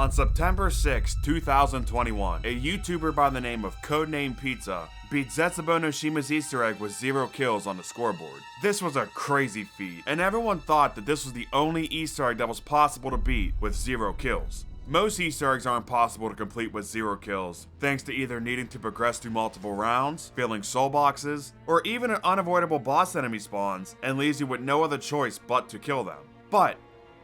On September 6, 2021, a YouTuber by the name of Codename Pizza beat Zetsubou no Shima's Easter egg with 0 kills on the scoreboard. This was a crazy feat, and everyone thought that this was the only Easter egg that was possible to beat with 0 kills. Most Easter eggs are impossible to complete with 0 kills, thanks to either needing to progress through multiple rounds, filling soul boxes, or even an unavoidable boss enemy spawns and leaves you with no other choice but to kill them. But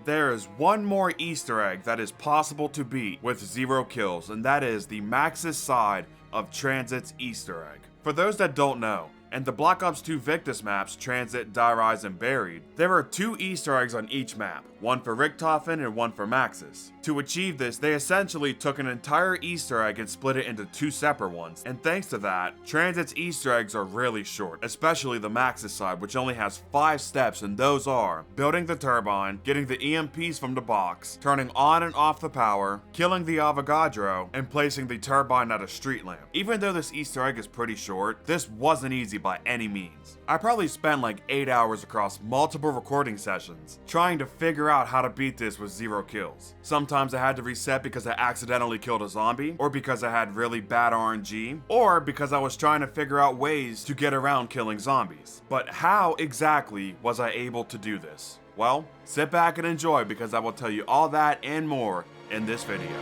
there is one more Easter egg that is possible to beat with 0 kills, and that is the Maxis side of Transit's Easter egg. For those that don't know, in the Black Ops 2 Victus maps, Transit, Die Rise, and Buried, there are 2 Easter eggs on each map, one for Richtofen and one for Maxis. To achieve this, they essentially took an entire Easter egg and split it into 2 separate ones, and thanks to that, Transit's Easter eggs are really short, especially the Maxis side, which only has 5 steps, and those are building the turbine, getting the EMPs from the box, turning on and off the power, killing the Avogadro, and placing the turbine at a street lamp. Even though this Easter egg is pretty short, this wasn't easy by any means. I probably spent like 8 hours across multiple recording sessions trying to figure out how to beat this with 0 kills. Sometimes I had to reset because I accidentally killed a zombie, or because I had really bad RNG, or because I was trying to figure out ways to get around killing zombies. But how exactly was I able to do this? Well, sit back and enjoy, because I will tell you all that and more in this video.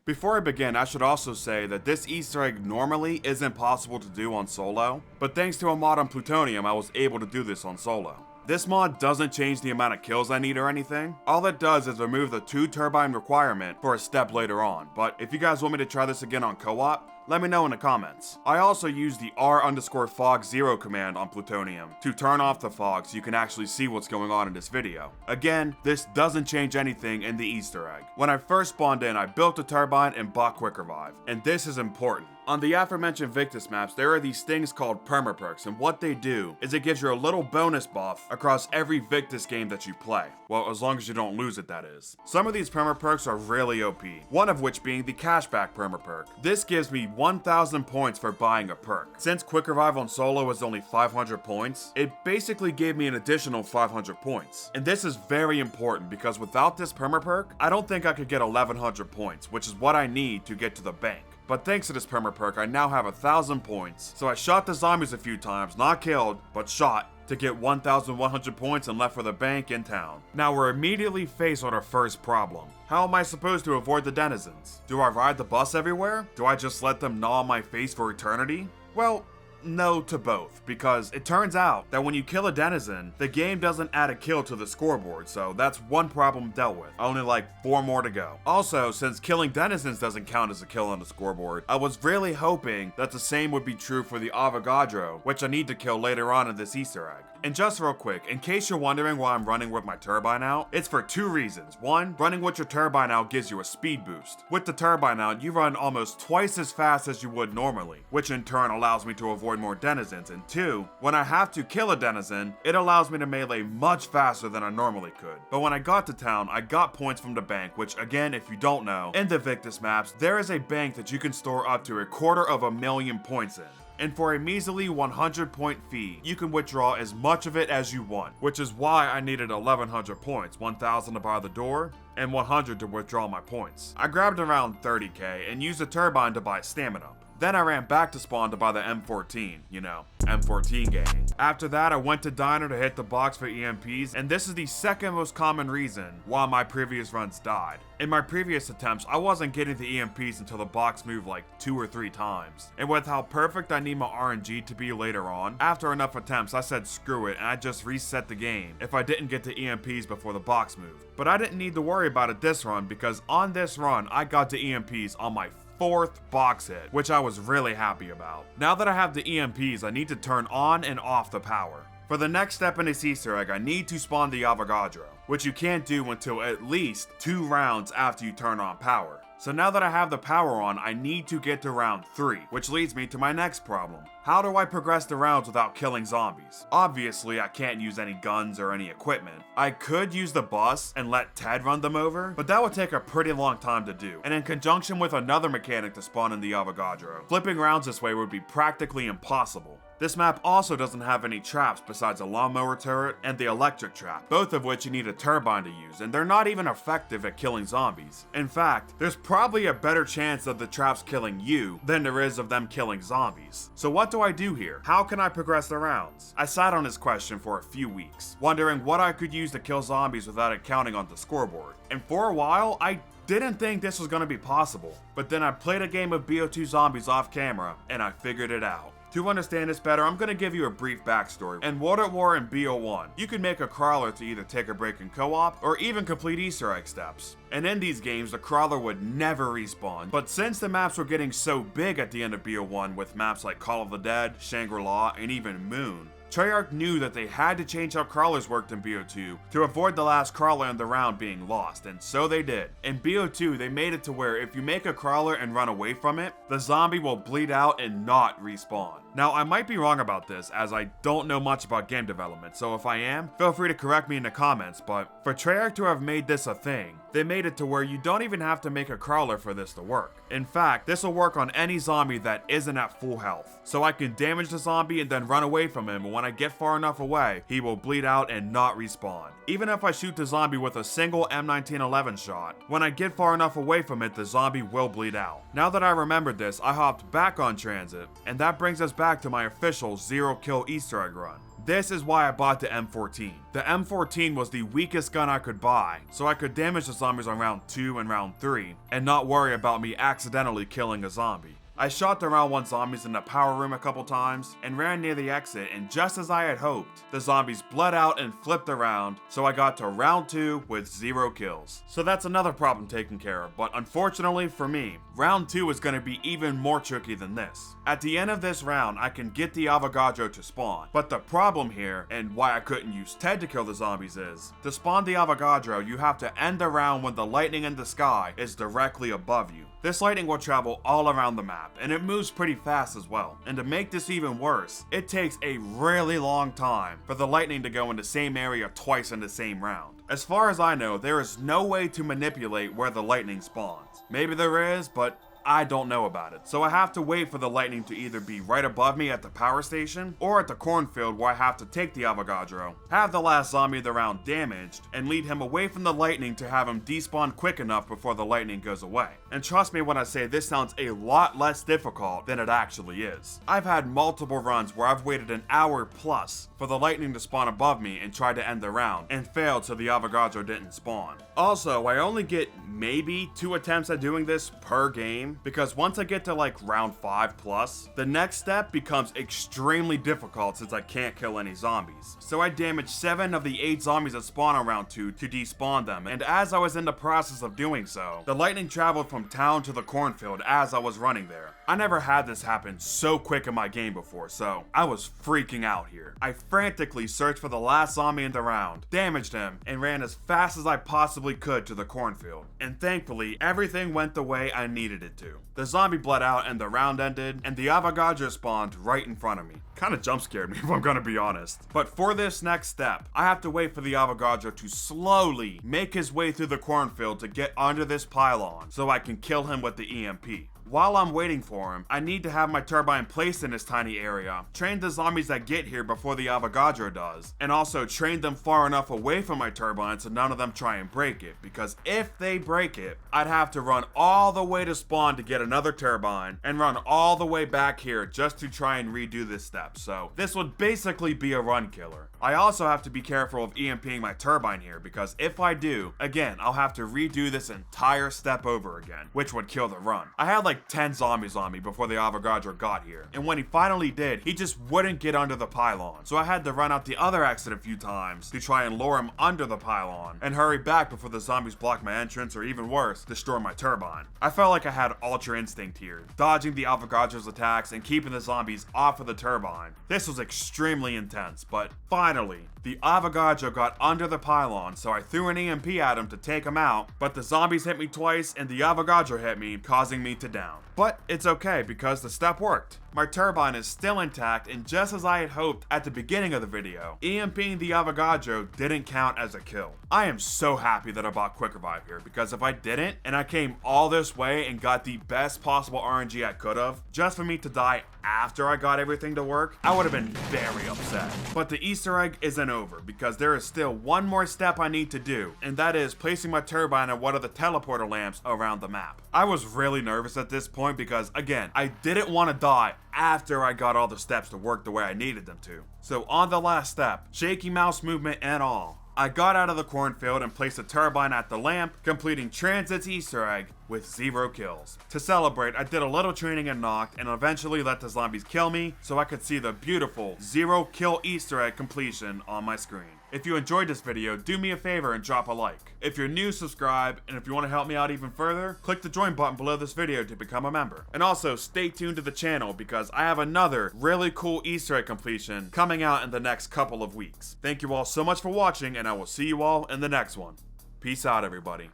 Before I begin, I should also say that this Easter egg normally isn't possible to do on solo, but thanks to a mod on Plutonium, I was able to do this on solo. This mod doesn't change the amount of kills I need or anything. All it does is remove the 2 turbine requirement for a step later on, but if you guys want me to try this again on co-op, let me know in the comments. I also use the R_fog0 command on Plutonium to turn off the fog so you can actually see what's going on in this video. Again, this doesn't change anything in the Easter egg. When I first spawned in, I built a turbine and bought Quick Revive, and this is important. On the aforementioned Victus maps, there are these things called permaperks, and what they do is it gives you a little bonus buff across every Victus game that you play. Well, as long as you don't lose it, that is. Some of these permaperks are really OP, one of which being the Cashback permaperk. This gives me 1,000 points for buying a perk. Since Quick Revive on solo is only 500 points, it basically gave me an additional 500 points. And this is very important because without this permaperk, I don't think I could get 1,100 points, which is what I need to get to the bank. But thanks to this permaperk, I now have 1,000 points. So I shot the zombies a few times, not killed, but shot, to get 1,100 points and left for the bank in town. Now we're immediately faced with our first problem. How am I supposed to avoid the denizens? Do I ride the bus everywhere? Do I just let them gnaw on my face for eternity? Well, no to both, because it turns out that when you kill a denizen, the game doesn't add a kill to the scoreboard, so that's one problem dealt with. Only like 4 more to go. Also, since killing denizens doesn't count as a kill on the scoreboard, I was really hoping that the same would be true for the Avogadro, which I need to kill later on in this Easter egg. And just real quick, in case you're wondering why I'm running with my turbine out, it's for 2 reasons. 1, running with your turbine out gives you a speed boost. With the turbine out, you run almost twice as fast as you would normally, which in turn allows me to avoid more denizens. And 2, when I have to kill a denizen, it allows me to melee much faster than I normally could. But when I got to town, I got points from the bank, which again, if you don't know, in the Victus maps, there is a bank that you can store up to 250,000 points in. And for a measly 100 point fee, you can withdraw as much of it as you want, which is why I needed 1,100 points, 1,000 to buy the door, and 100 to withdraw my points. I grabbed around 30k and used a turbine to buy stamina. Then I ran back to spawn to buy the M14, you know, M14 gang. After that, I went to Diner to hit the box for EMPs, and this is the second most common reason why my previous runs died. In my previous attempts, I wasn't getting the EMPs until the box moved like 2 or 3 times. And with how perfect I need my RNG to be later on, after enough attempts, I said screw it and I just reset the game if I didn't get the EMPs before the box moved. But I didn't need to worry about it this run, because on this run, I got the EMPs on my 4th box hit, which I was really happy about. Now that I have the EMPs, I need to turn on and off the power. For the next step in this Easter egg, I need to spawn the Avogadro, which you can't do until at least 2 rounds after you turn on power. So now that I have the power on, I need to get to round 3, which leads me to my next problem. How do I progress the rounds without killing zombies? Obviously, I can't use any guns or any equipment. I could use the bus and let Ted run them over, but that would take a pretty long time to do. And in conjunction with another mechanic to spawn in the Avogadro, flipping rounds this way would be practically impossible. This map also doesn't have any traps besides a lawnmower turret and the electric trap, both of which you need a turbine to use, and they're not even effective at killing zombies. In fact, there's probably a better chance of the traps killing you than there is of them killing zombies. So what do I do here? How can I progress the rounds? I sat on this question for a few weeks, wondering what I could use to kill zombies without it counting on the scoreboard. And for a while, I didn't think this was going to be possible, but then I played a game of BO2 Zombies off camera, and I figured it out. To understand this better, I'm going to give you a brief backstory. In World at War and BO1, you could make a crawler to either take a break in co-op, or even complete Easter egg steps. And in these games, the crawler would never respawn, but since the maps were getting so big at the end of BO1 with maps like Call of the Dead, Shangri-La, and even Moon, Treyarch knew that they had to change how crawlers worked in BO2 to avoid the last crawler in the round being lost, and so they did. In BO2, they made it to where if you make a crawler and run away from it, the zombie will bleed out and not respawn. Now, I might be wrong about this, as I don't know much about game development, so if I am, feel free to correct me in the comments, but for Treyarch to have made this a thing, they made it to where you don't even have to make a crawler for this to work. In fact, this will work on any zombie that isn't at full health. So I can damage the zombie and then run away from him, and when I get far enough away, he will bleed out and not respawn. Even if I shoot the zombie with a single M1911 shot, when I get far enough away from it, the zombie will bleed out. Now that I remembered this, I hopped back on Transit, and that brings us back to my official 0-kill Easter egg run. This is why I bought the M14. The M14 was the weakest gun I could buy, so I could damage the zombies on round 2 and round 3, and not worry about me accidentally killing a zombie. I shot the round 1 zombies in the power room a couple times, and ran near the exit, and just as I had hoped, the zombies bled out and flipped around, so I got to round 2 with 0 kills. So that's another problem taken care of, but unfortunately for me, round 2 is going to be even more tricky than this. At the end of this round, I can get the Avogadro to spawn, but the problem here, and why I couldn't use Ted to kill the zombies is, to spawn the Avogadro, you have to end the round when the lightning in the sky is directly above you. This lightning will travel all around the map, and it moves pretty fast as well. And to make this even worse, it takes a really long time for the lightning to go in the same area twice in the same round. As far as I know, there is no way to manipulate where the lightning spawns. Maybe there is, but I don't know about it. So I have to wait for the lightning to either be right above me at the power station, or at the cornfield where I have to take the Avogadro, have the last zombie of the round damaged, and lead him away from the lightning to have him despawn quick enough before the lightning goes away. And trust me when I say this sounds a lot less difficult than it actually is. I've had multiple runs where I've waited an hour plus for the lightning to spawn above me and tried to end the round, and failed so the Avogadro didn't spawn. Also, I only get maybe 2 attempts at doing this per game, because once I get to like round 5 plus, the next step becomes extremely difficult since I can't kill any zombies. So I damaged 7 of the 8 zombies that spawn on round 2 to despawn them, and as I was in the process of doing so, the lightning traveled from town to the cornfield as I was running there. I never had this happen so quick in my game before, so I was freaking out here. I frantically searched for the last zombie in the round, damaged him, and ran as fast as I possibly could to the cornfield. And thankfully, everything went the way I needed it to. The zombie bled out and the round ended, and the Avogadro spawned right in front of me. Kinda jump scared me if I'm gonna be honest. But for this next step, I have to wait for the Avogadro to slowly make his way through the cornfield to get under this pylon so I can kill him with the EMP. While I'm waiting for him, I need to have my turbine placed in this tiny area, train the zombies that get here before the Avogadro does, and also train them far enough away from my turbine so none of them try and break it, because if they break it, I'd have to run all the way to spawn to get another turbine, and run all the way back here just to try and redo this step, so this would basically be a run killer. I also have to be careful of EMPing my turbine here, because if I do, again, I'll have to redo this entire step over again, which would kill the run. I had like 10 zombies on me before the Avogadro got here, and when he finally did, he just wouldn't get under the pylon, so I had to run out the other exit a few times to try and lure him under the pylon, and hurry back before the zombies block my entrance, or even worse, destroy my turbine. I felt like I had Ultra Instinct here, dodging the Avogadro's attacks and keeping the zombies off of the turbine. This was extremely intense, but finally, the Avogadro got under the pylon, so I threw an EMP at him to take him out, but the zombies hit me twice and the Avogadro hit me, causing me to down. But it's okay because the step worked. my turbine is still intact and just as I had hoped at the beginning of the video, EMPing the Avogadro didn't count as a kill. I am so happy that I bought Quick Revive here, because if I didn't, and I came all this way and got the best possible RNG I could have, just for me to die after I got everything to work, I would have been very upset. But the Easter egg isn't over, because there is still one more step I need to do, and that is placing my turbine at one of the teleporter lamps around the map. I was really nervous at this point because, again, I didn't want to die after I got all the steps to work the way I needed them to. So on the last step, shaky mouse movement and all, I got out of the cornfield and placed a turbine at the lamp, completing Transit's Easter egg with 0 kills. To celebrate, I did a little training and knocked, and eventually let the zombies kill me so I could see the beautiful 0 kill Easter egg completion on my screen. If you enjoyed this video, do me a favor and drop a like. If you're new, subscribe, and if you want to help me out even further, click the join button below this video to become a member. And also, stay tuned to the channel because I have another really cool Easter egg completion coming out in the next couple of weeks. Thank you all so much for watching, and I will see you all in the next one. Peace out, everybody.